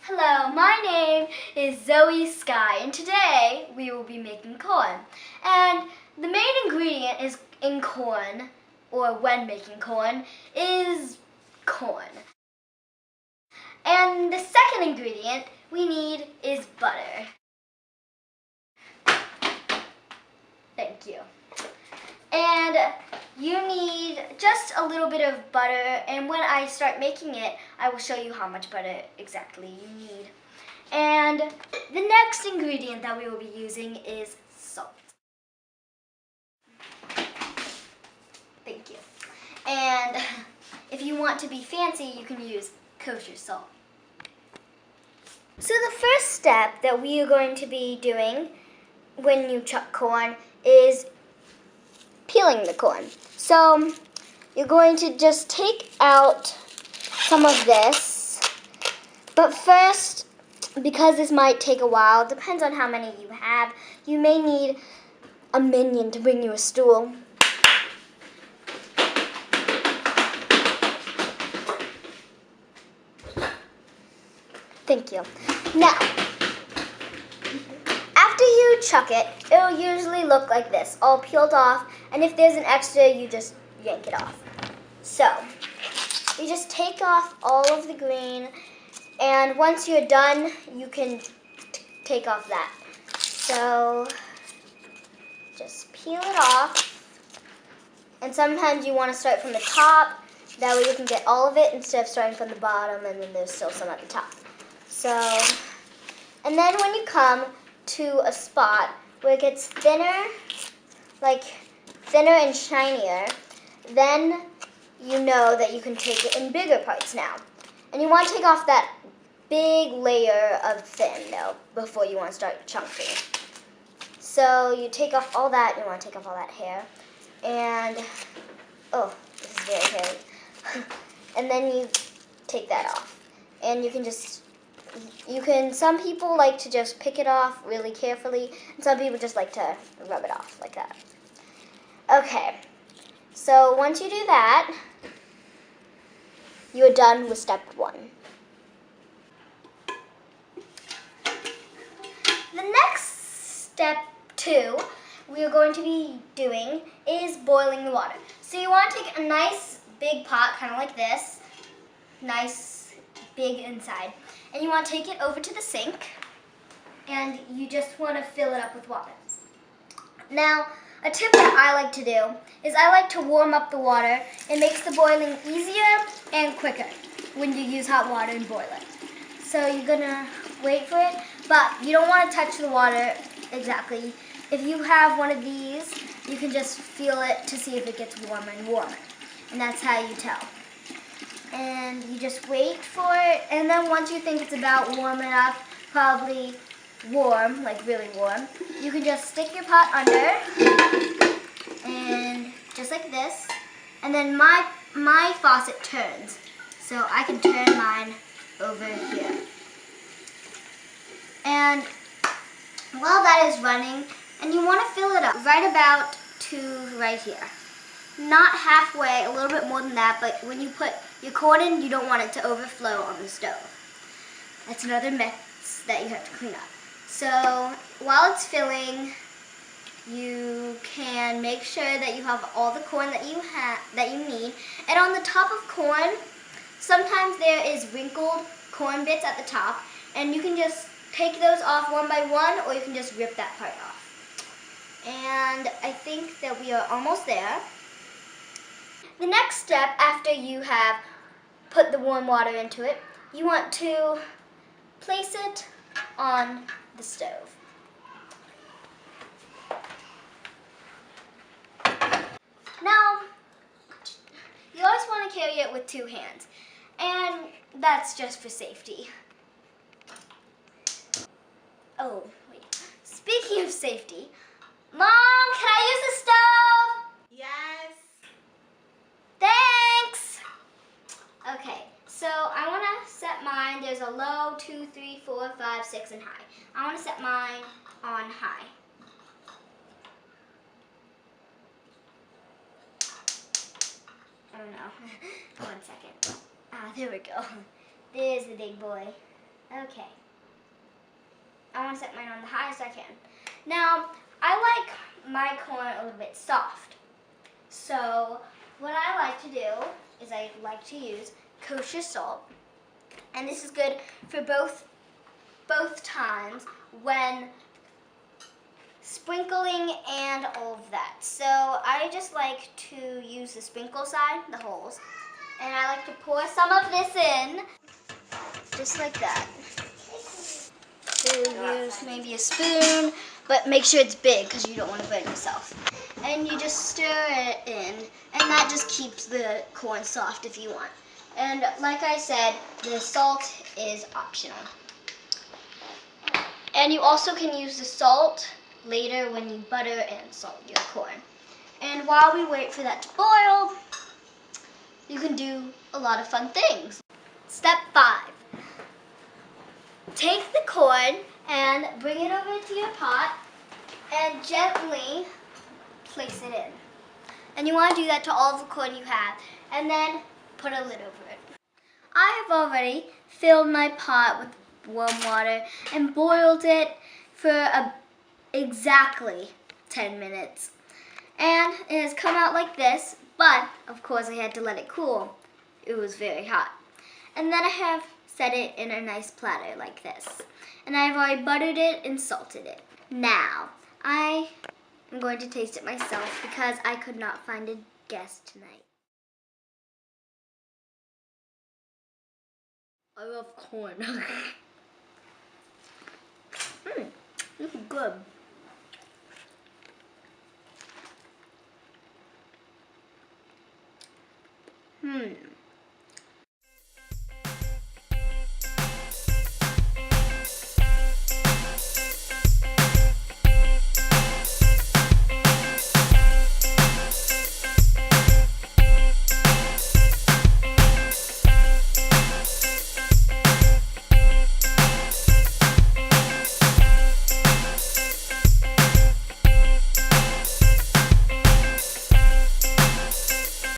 Hello, my name is Skye, and today we will be making corn. And the main ingredient is in corn, or when making corn, is corn. And the second ingredient we need is butter. Thank you. And you need just a little bit of butter, and when I start making it, I will show you how much butter exactly you need. And the next ingredient that we will be using is salt. Thank you. And if you want to be fancy, you can use kosher salt. So the first step that we are going to be doing when you chuck corn is peeling the corn. So you're going to just take out some of this, but first, because this might take a while, depends on how many you have, you may need a minion to bring you a stool. Thank you. Now, after you chuck it, it'll usually look like this, all peeled off, and if there's an extra, you just yank it off. So, you just take off all of the green, and once you're done, you can take off that. So, just peel it off, and sometimes you want to start from the top, that way you can get all of it instead of starting from the bottom and then there's still some at the top. So, and then when you come to a spot where it gets thinner, like thinner and shinier, then you know that you can take it in bigger parts now. And you want to take off that big layer of thin though before you want to start chunking. So you take off all that, you want to take off all that hair, and oh, this is very hairy. And then you take that off, and you can just, some people like to just pick it off really carefully, and some people just like to rub it off like that. Okay, so once you do that, you are done with step 1. The next step 2 we are going to be doing is boiling the water. So you want to take a nice big pot, kind of like this, nice big inside, and you want to take it over to the sink, and you just want to fill it up with water. Now, a tip that I like to do is I like to warm up the water. It makes the boiling easier and quicker when you use hot water and boil it. So you're gonna wait for it, but you don't want to touch the water exactly. If you have one of these, you can just feel it to see if it gets warmer and warmer. And that's how you tell. And you just wait for it, and then once you think it's about warm enough, probably warm, like really warm, you can just stick your pot under, and just like this, and then my faucet turns, so I can turn mine over here. And while that is running, and you want to fill it up right about to right here. Not halfway, a little bit more than that, but when you put your corn in, you don't want it to overflow on the stove. That's another mess that you have to clean up. So while it's filling, you can make sure that you have all the corn that you need. And on the top of corn, sometimes there is wrinkled corn bits at the top, and you can just take those off one by one, or you can just rip that part off. And I think that we are almost there. The next step, after you have put the warm water into it, you want to place it on the stove. Now, you always want to carry it with 2 hands, and that's just for safety. Oh, wait. Speaking of safety, Mom, can I use the stove? Yes. Thanks. Okay, so I want to set mine. There's a low, 2, 3, 4, 5, 6, and high. I want to set mine on high. I don't know. 1 second. Ah, there we go. There's the big boy. Okay. I want to set mine on the highest I can. Now, I like my corn a little bit soft. So, what I like to do is I like to use kosher salt. And this is good for both times when sprinkling and all of that. So I just like to use the sprinkle side, the holes, and I like to pour some of this in, just like that. To use maybe a spoon, but make sure it's big because you don't want to burn yourself. And you just stir it in, and that just keeps the corn soft if you want. And like I said, the salt is optional. And you also can use the salt later when you butter and salt your corn. And while we wait for that to boil, you can do a lot of fun things. Step 5. Take the corn and bring it over to your pot and gently place it in. And you want to do that to all of the corn you have, and then put a lid over it. I have already filled my pot with warm water and boiled it for exactly 10 minutes. And it has come out like this, but of course I had to let it cool. It was very hot. And then I have set it in a nice platter like this. And I've already buttered it and salted it. Now, I am going to taste it myself because I could not find a guest tonight. I love corn. This is good.